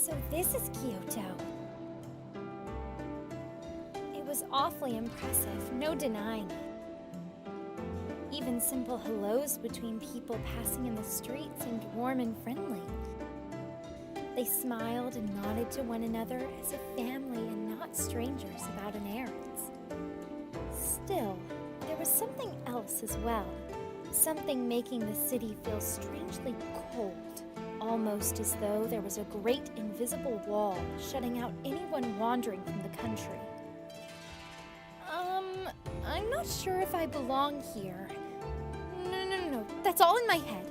So this is Kyoto. It was awfully impressive, no denying it. Even simple hellos between people passing in the street seemed warm and friendly. They smiled and nodded to one another as a family and not strangers about an errand. Still, there was something else as well. Something making the city feel strangely cold. Almost as though there was a great invisible wall shutting out anyone wandering from the country. I'm not sure if I belong here. No, that's all in my head.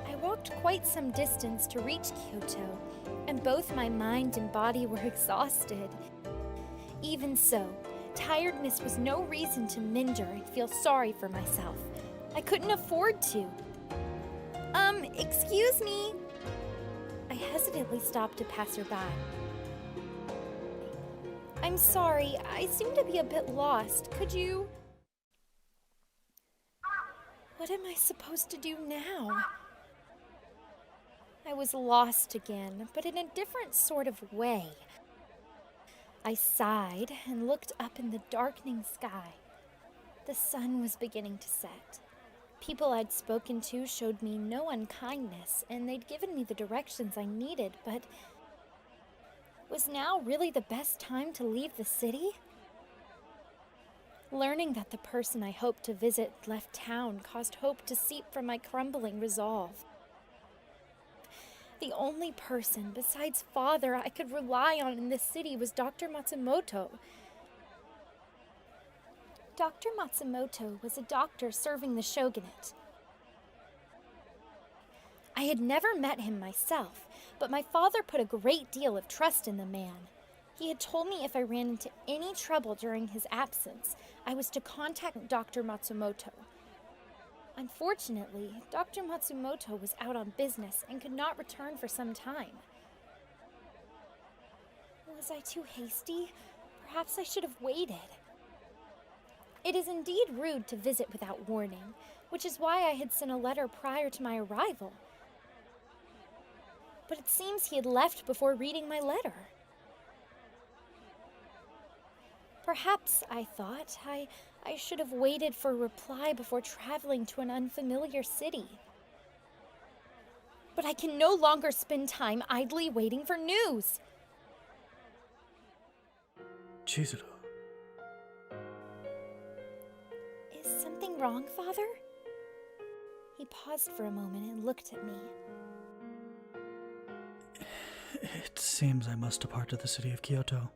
I walked quite some distance to reach Kyoto, and both my mind and body were exhausted. Even so, tiredness was no reason to minder and feel sorry for myself. I couldn't afford to. Excuse me. I hesitantly stopped a passerby. I'm sorry, I seem to be a bit lost. Could you... What am I supposed to do now? I was lost again, but in a different sort of way. I sighed and looked up in the darkening sky. The sun was beginning to set. People I'd spoken to showed me no unkindness, and they'd given me the directions I needed, but... Was now really the best time to leave the city? Learning that the person I hoped to visit left town caused hope to seep from my crumbling resolve. The only person besides Father I could rely on in this city was Dr. Matsumoto. Dr. Matsumoto was a doctor serving the shogunate. I had never met him myself, but my father put a great deal of trust in the man. He had told me if I ran into any trouble during his absence, I was to contact Dr. Matsumoto. Unfortunately, Dr. Matsumoto was out on business and could not return for some time. Was I too hasty? Perhaps I should have waited. It is indeed rude to visit without warning, which is why I had sent a letter prior to my arrival. But it seems he had left before reading my letter. Perhaps, I thought, I should have waited for a reply before traveling to an unfamiliar city. But I can no longer spend time idly waiting for news. Chizuru. Is something wrong, Father? He paused for a moment and looked at me. It seems I must depart to the city of Kyoto.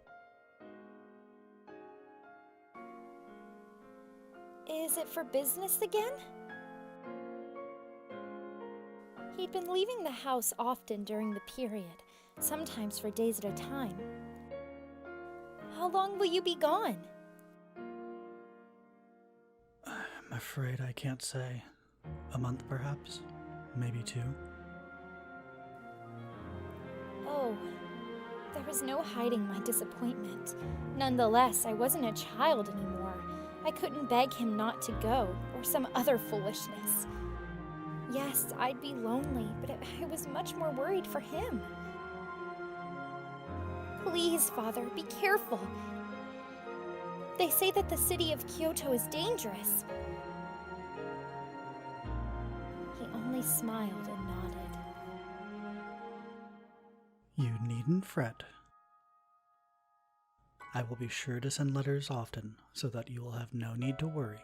Is it for business again? He'd been leaving the house often during the period, sometimes for days at a time. How long will you be gone? I'm afraid I can't say. A month, perhaps? Maybe 2. Oh, there was no hiding my disappointment. Nonetheless, I wasn't a child anymore. I couldn't beg him not to go, or some other foolishness. Yes, I'd be lonely, but I was much more worried for him. Please, Father, be careful. They say that the city of Kyoto is dangerous. He only smiled and nodded. You needn't fret. I will be sure to send letters often, so that you will have no need to worry.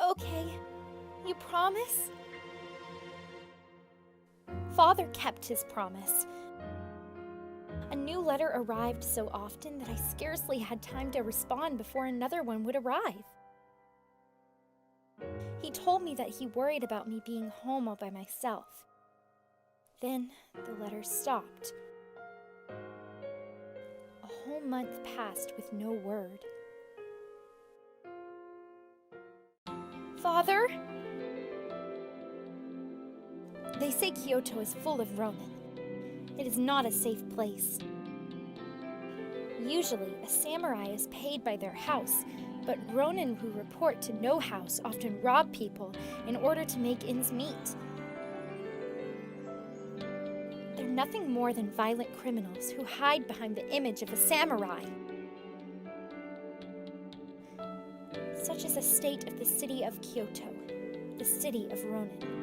Okay, you promise? Father kept his promise. A new letter arrived so often that I scarcely had time to respond before another one would arrive. He told me that he worried about me being home all by myself. Then the letter stopped. A whole month passed with no word. Father? They say Kyoto is full of Ronin. It is not a safe place. Usually, a samurai is paid by their house, but ronin who report to no house often rob people in order to make ends meet. They're nothing more than violent criminals who hide behind the image of a samurai. Such is the state of the city of Kyoto, the city of ronin.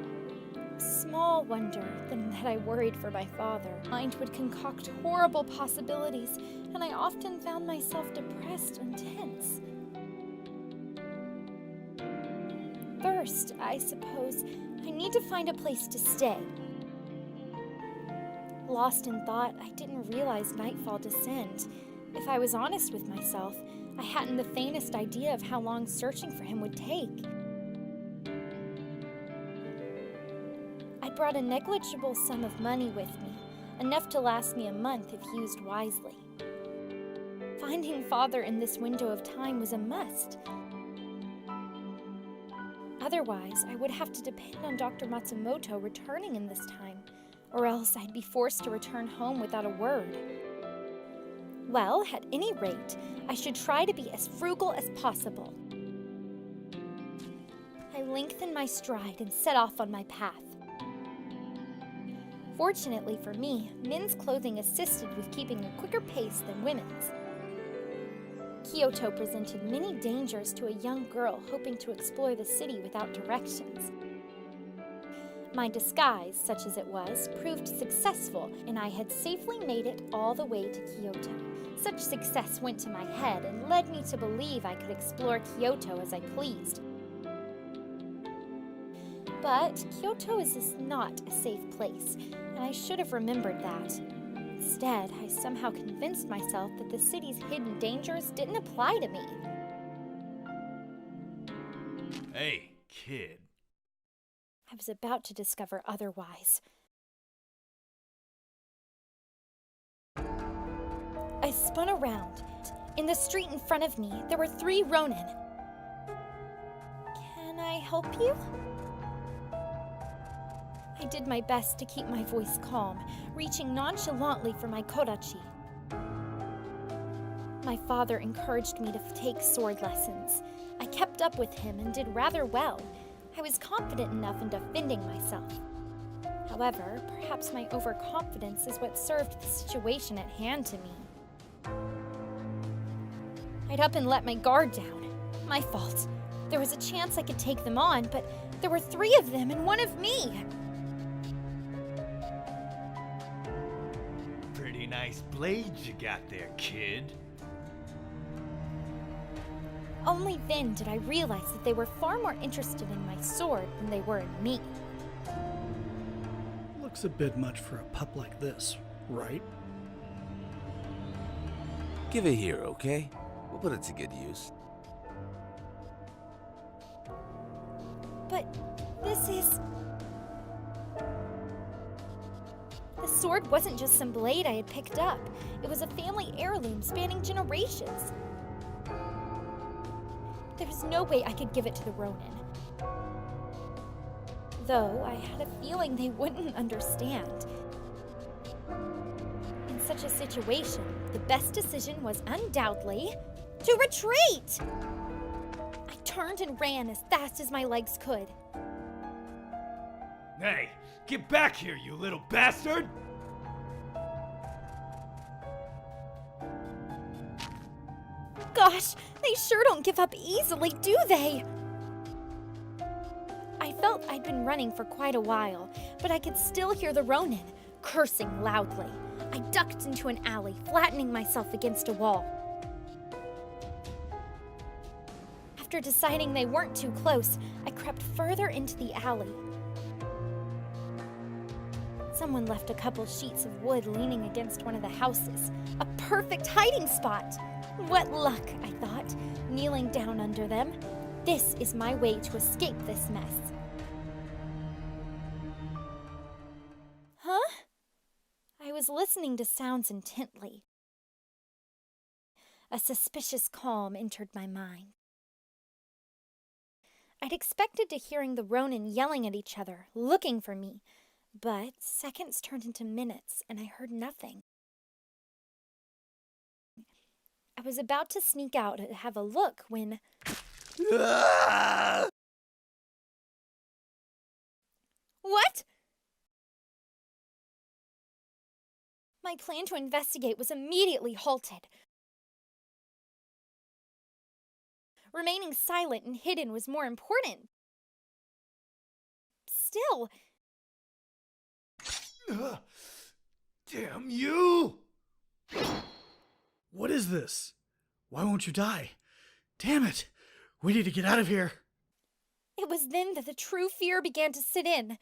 Small wonder then that I worried for my father. Mind would concoct horrible possibilities, and I often found myself depressed and tense. First, I suppose, I need to find a place to stay. Lost in thought, I didn't realize nightfall descend. If I was honest with myself, I hadn't the faintest idea of how long searching for him would take. I brought a negligible sum of money with me, enough to last me a month if used wisely. Finding father in this window of time was a must. Otherwise, I would have to depend on Dr. Matsumoto returning in this time, or else I'd be forced to return home without a word. Well, at any rate, I should try to be as frugal as possible. I lengthened my stride and set off on my path. Fortunately for me, men's clothing assisted with keeping a quicker pace than women's. Kyoto presented many dangers to a young girl hoping to explore the city without directions. My disguise, such as it was, proved successful, and I had safely made it all the way to Kyoto. Such success went to my head and led me to believe I could explore Kyoto as I pleased. But Kyoto is not a safe place, and I should have remembered that. Instead, I somehow convinced myself that the city's hidden dangers didn't apply to me. Hey, kid. I was about to discover otherwise. I spun around. In the street in front of me, there were 3 ronin. Can I help you? I did my best to keep my voice calm, reaching nonchalantly for my kodachi. My father encouraged me to take sword lessons. I kept up with him and did rather well. I was confident enough in defending myself. However, perhaps my overconfidence is what served the situation at hand to me. I'd up and let my guard down. My fault. There was a chance I could take them on, but there were 3 of them and 1 of me. Pretty nice blades you got there, kid. Only then did I realize that they were far more interested in my sword than they were in me. Looks a bit much for a pup like this, right? Give it here, okay? We'll put it to good use. But this is... The sword wasn't just some blade I had picked up. It was a family heirloom spanning generations. There was no way I could give it to the ronin. Though I had a feeling they wouldn't understand. In such a situation, the best decision was undoubtedly to retreat! I turned and ran as fast as my legs could. Hey, get back here, you little bastard! Gosh, they sure don't give up easily, do they? I felt I'd been running for quite a while, but I could still hear the ronin, cursing loudly. I ducked into an alley, flattening myself against a wall. After deciding they weren't too close, I crept further into the alley. Someone left a couple sheets of wood leaning against one of the houses. A perfect hiding spot! What luck, I thought, kneeling down under them. This is my way to escape this mess. Huh? I was listening to sounds intently. A suspicious calm entered my mind. I'd expected to hearing the ronin yelling at each other, looking for me, but seconds turned into minutes and I heard nothing. I was about to sneak out to have a look when Ah! What? My plan to investigate was immediately halted. Remaining silent and hidden was more important. Still, Damn you! What is this? Why won't you die? Damn it! We need to get out of here. it was then that the true fear began to sit in.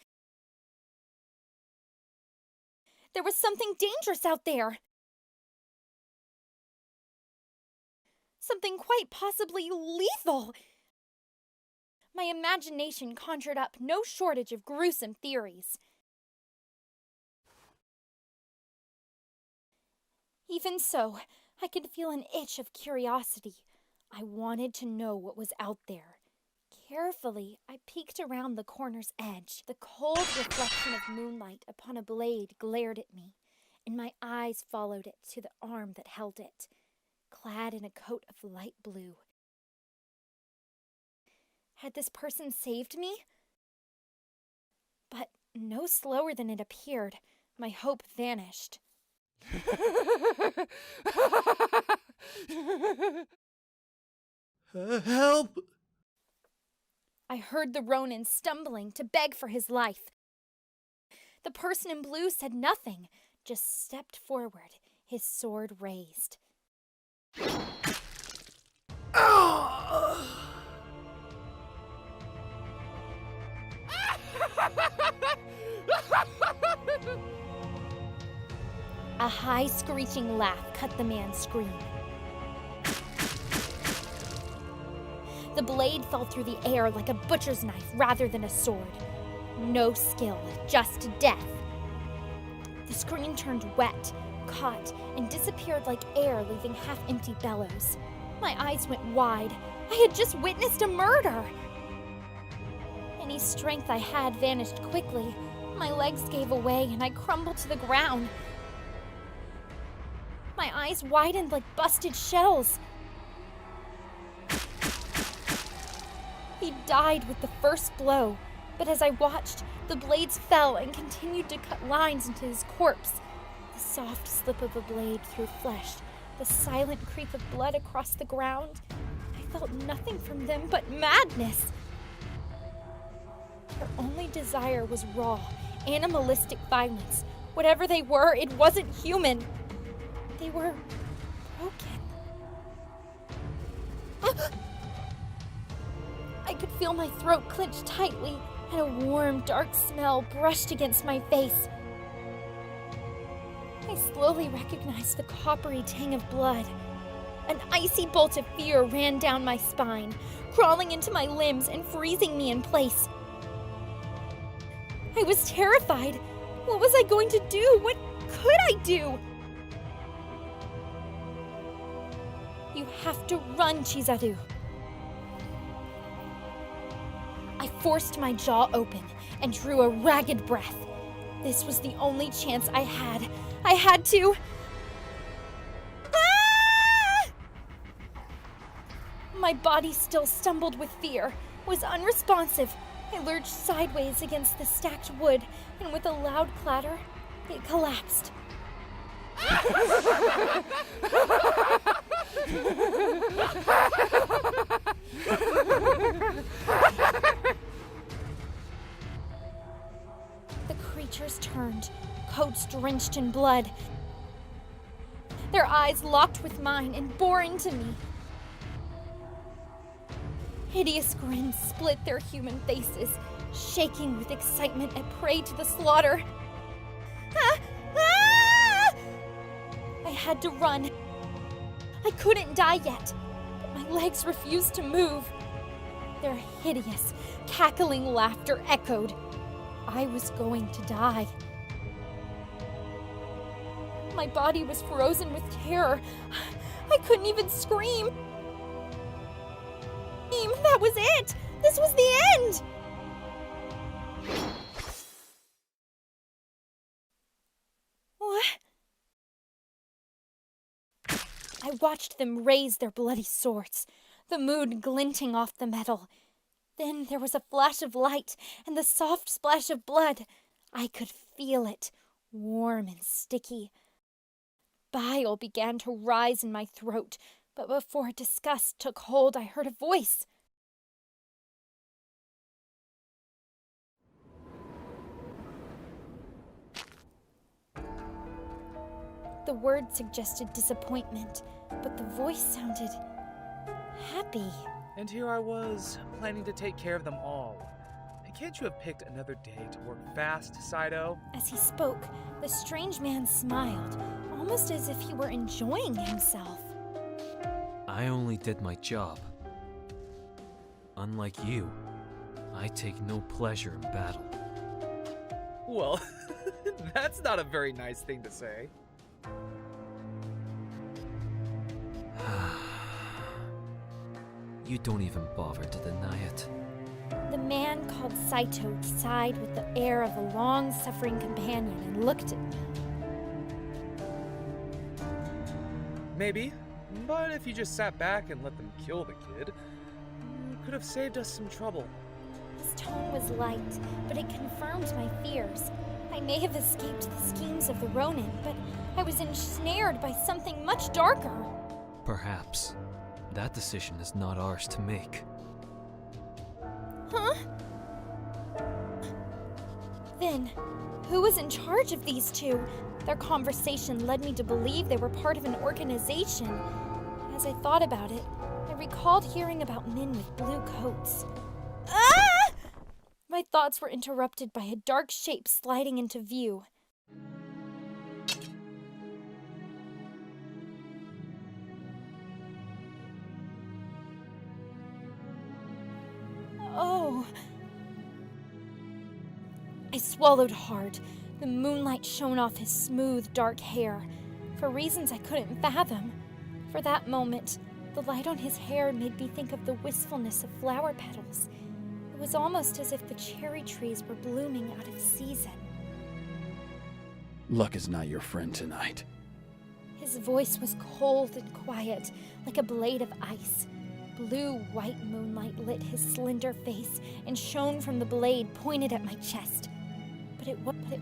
There was something dangerous out there. Something quite possibly lethal. My imagination conjured up no shortage of gruesome theories. Even so, I could feel an itch of curiosity. I wanted to know what was out there. Carefully, I peeked around the corner's edge. The cold reflection of moonlight upon a blade glared at me, and my eyes followed it to the arm that held it, clad in a coat of light blue. Had this person saved me? But no slower than it appeared, my hope vanished. Help! I heard the Ronin stumbling to beg for his life. The person in blue said nothing, just stepped forward, his sword raised. A high screeching laugh cut the man's scream. The blade fell through the air like a butcher's knife rather than a sword. No skill, just death. The screen turned wet, caught, and disappeared like air leaving half-empty bellows. My eyes went wide. I had just witnessed a murder! Any strength I had vanished quickly. My legs gave away and I crumbled to the ground. My eyes widened like busted shells. He died with the first blow, but as I watched, the blades fell and continued to cut lines into his corpse. The soft slip of a blade through flesh, the silent creep of blood across the ground. I felt nothing from them but madness. Their only desire was raw, animalistic violence. Whatever they were, it wasn't human. They were broken. I could feel my throat clench tightly, and a warm, dark smell brushed against my face. I slowly recognized the coppery tang of blood. An icy bolt of fear ran down my spine, crawling into my limbs and freezing me in place. I was terrified. What was I going to do? What could I do? You have to run, Chizuru. I forced my jaw open and drew a ragged breath. This was the only chance I had. I had to... Ah! My body still stumbled with fear, was unresponsive. I lurched sideways against the stacked wood, and with a loud clatter, it collapsed. The creatures turned, coats drenched in blood. Their eyes locked with mine and bore into me. Hideous grins split their human faces, shaking with excitement at prey to the slaughter. Ah! Ah! I had to run. I couldn't die yet, but my legs refused to move. Their hideous, cackling laughter echoed. I was going to die. My body was frozen with terror. I couldn't even scream. That was it! This was the end! What? I watched them raise their bloody swords. the mood glinting off the metal. Then there was a flash of light and the soft splash of blood. I could feel it, warm and sticky. Bile began to rise in my throat, but before disgust took hold, I heard a voice. The word suggested disappointment, but the voice sounded happy. And here I was, planning to take care of them all. Can't you have picked another day to work fast, Saito? As he spoke, the strange man smiled, almost as if he were enjoying himself. I only did my job. Unlike you, I take no pleasure in battle. Well, that's not a very nice thing to say. You don't even bother to deny it. The man called Saito sighed with the air of a long-suffering companion and looked at me. Maybe, but if you just sat back and let them kill the kid, you could have saved us some trouble. His tone was light, but it confirmed my fears. I may have escaped the schemes of the Ronin, but I was ensnared by something much darker. Perhaps. That decision is not ours to make. Huh? Then, who was in charge of these two? Their conversation led me to believe they were part of an organization. As I thought about it, I recalled hearing about men with blue coats. Ah! My thoughts were interrupted by a dark shape sliding into view. Oh. I swallowed hard. The moonlight shone off his smooth, dark hair, for reasons I couldn't fathom. For that moment, the light on his hair made me think of the wistfulness of flower petals. It was almost as if the cherry trees were blooming out of season. Luck is not your friend tonight. His voice was cold and quiet, like a blade of ice. Blue-white moonlight lit his slender face and shone from the blade pointed at my chest. But it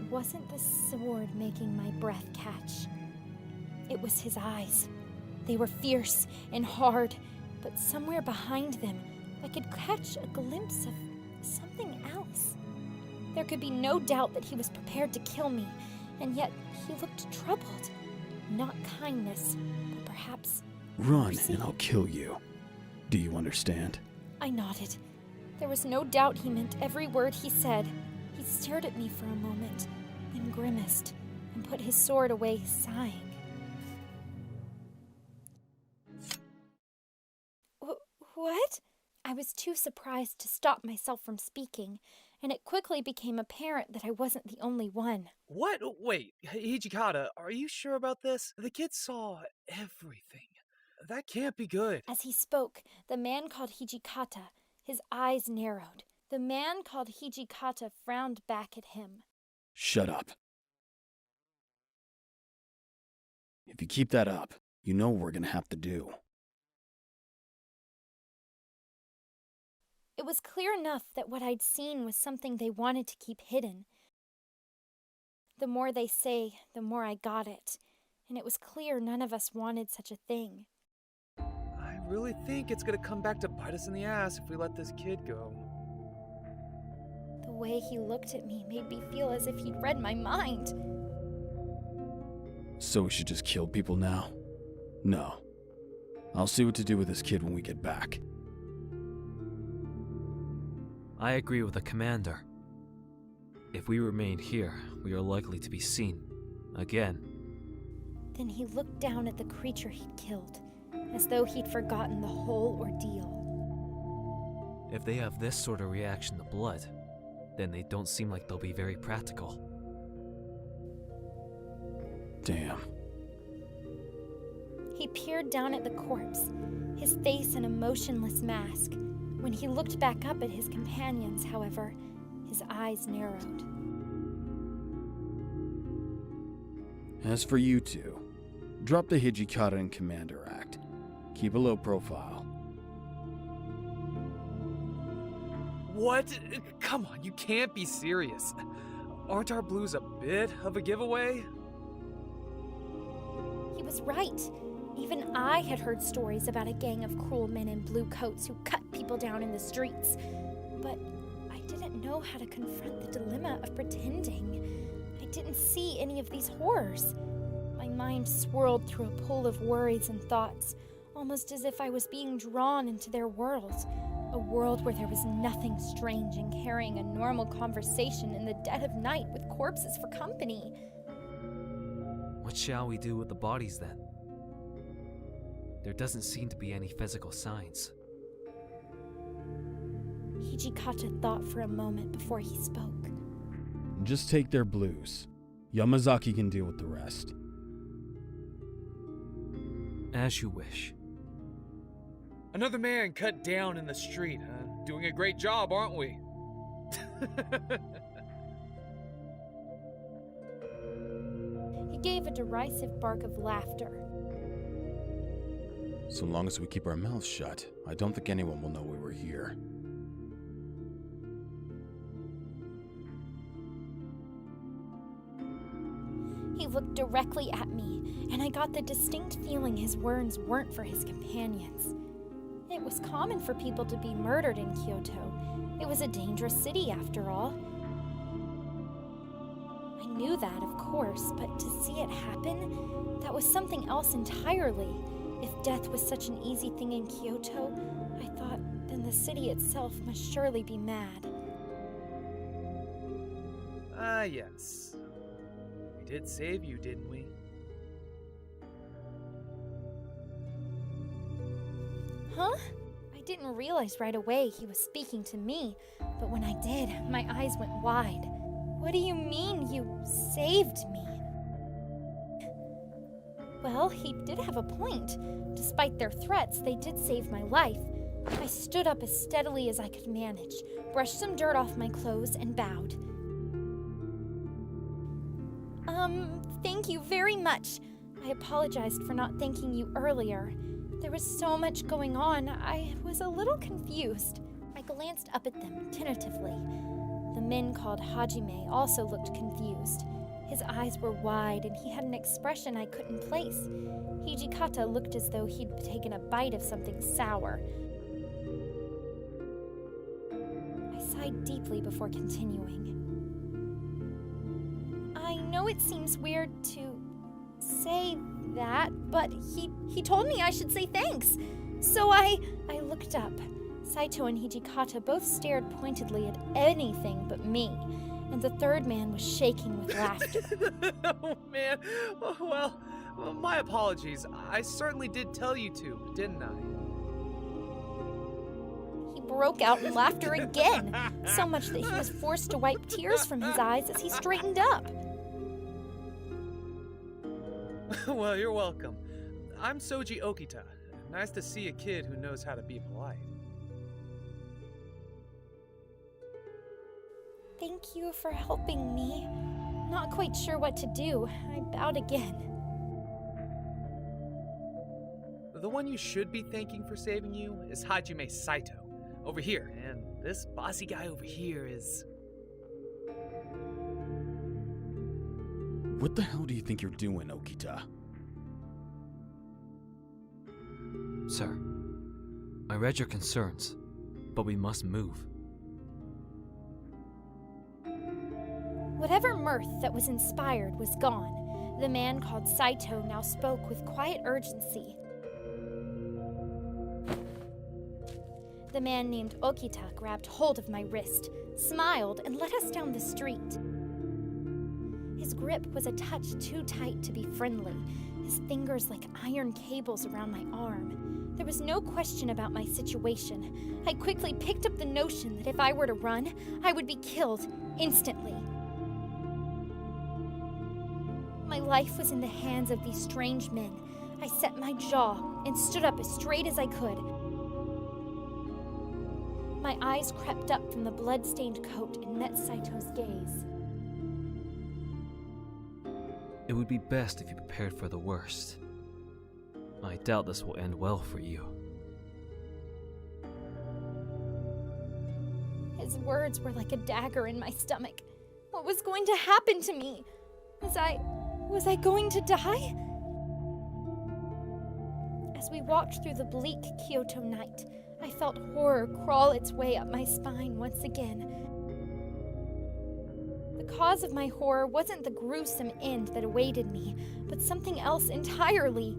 wasn't the sword making my breath catch. It was his eyes. They were fierce and hard, but somewhere behind them, I could catch a glimpse of something else. There could be no doubt that he was prepared to kill me, and yet he looked troubled. Not kindness, but perhaps Run mercy. and I'll kill you. Do you understand? I nodded. There was no doubt he meant every word he said. He stared at me for a moment, then grimaced, and put his sword away, sighing. What? I was too surprised to stop myself from speaking, and it quickly became apparent that I wasn't the only one. What? Wait, Hijikata, are you sure about this? The kid saw everything. That can't be good. As he spoke, the man called Hijikata, his eyes narrowed. The man called Hijikata frowned back at him. Shut up. If you keep that up, you know what we're gonna have to do. It was clear enough that what I'd seen was something they wanted to keep hidden. The more they say, the more I got it, and it was clear none of us wanted such a thing. I really think it's gonna come back to bite us in the ass if we let this kid go. The way he looked at me made me feel as if he'd read my mind. So we should just kill people now? No. I'll see what to do with this kid when we get back. I agree with the commander. If we remain here, we are likely to be seen. Again. Then he looked down at the creature he'd killed, as though he'd forgotten the whole ordeal. If they have this sort of reaction to blood, then they don't seem like they'll be very practical. Damn. He peered down at the corpse, his face in a motionless mask. When he looked back up at his companions, however, his eyes narrowed. As for you two, drop the Hijikata and Commander act. Keep a low profile. What? Come on, you can't be serious. Aren't our blues a bit of a giveaway? He was right. Even I had heard stories about a gang of cruel men in blue coats who cut people down in the streets. But I didn't know how to confront the dilemma of pretending. I didn't see any of these horrors. My mind swirled through a pool of worries and thoughts, almost as if I was being drawn into their world. A world where there was nothing strange in carrying a normal conversation in the dead of night with corpses for company. What shall we do with the bodies then? There doesn't seem to be any physical signs. Hijikata thought for a moment before he spoke. Just take their blues. Yamazaki can deal with the rest. As you wish. Another man cut down in the street, huh? Doing a great job, aren't we? He gave a derisive bark of laughter. So long as we keep our mouths shut, I don't think anyone will know we were here. He looked directly at me, and I got the distinct feeling his words weren't for his companions. It was common for people to be murdered in Kyoto. It was a dangerous city, after all. I knew that, of course, but to see it happen, that was something else entirely. If death was such an easy thing in Kyoto, I thought, then the city itself must surely be mad. Yes. We did save you, didn't we? Huh? I didn't realize right away he was speaking to me, but when I did, my eyes went wide. What do you mean you saved me? Well, he did have a point. Despite their threats, they did save my life. I stood up as steadily as I could manage, brushed some dirt off my clothes, and bowed. Thank you very much. I apologized for not thanking you earlier. There was so much going on, I was a little confused. I glanced up at them tentatively. The men called Hajime also looked confused. His eyes were wide, and he had an expression I couldn't place. Hijikata looked as though he'd taken a bite of something sour. I sighed deeply before continuing. I know it seems weird to say that, but he told me I should say thanks. So I looked up. Saito and Hijikata both stared pointedly at anything but me, and the third man was shaking with laughter. Oh, man. Well, my apologies. I certainly did tell you to, didn't I? He broke out in laughter again, so much that he was forced to wipe tears from his eyes as he straightened up. Well, you're welcome. I'm Souji Okita. Nice to see a kid who knows how to be polite. Thank you for helping me. Not quite sure what to do. I bowed again. The one you should be thanking for saving you is Hajime Saito, over here, and this bossy guy over here is... What the hell do you think you're doing, Okita? Sir, I read your concerns, but we must move. Whatever mirth that was inspired was gone. The man called Saito now spoke with quiet urgency. The man named Okita grabbed hold of my wrist, smiled, and led us down the street. His grip was a touch too tight to be friendly, his fingers like iron cables around my arm. There was no question about my situation. I quickly picked up the notion that if I were to run, I would be killed instantly. My life was in the hands of these strange men. I set my jaw and stood up as straight as I could. My eyes crept up from the blood-stained coat and met Saito's gaze. It would be best if you prepared for the worst. I doubt this will end well for you. His His words were like a dagger in my stomach. What was going to happen to me? Was I going to die? As we walked through the bleak Kyoto night, I felt horror crawl its way up my spine once again. The cause of my horror wasn't the gruesome end that awaited me, but something else entirely.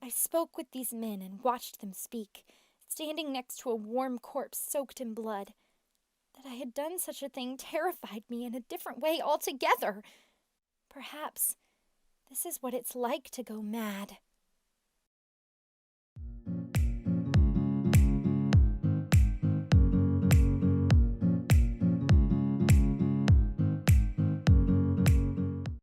I spoke with these men and watched them speak, standing next to a warm corpse soaked in blood. That I had done such a thing terrified me in a different way altogether. Perhaps this is what it's like to go mad.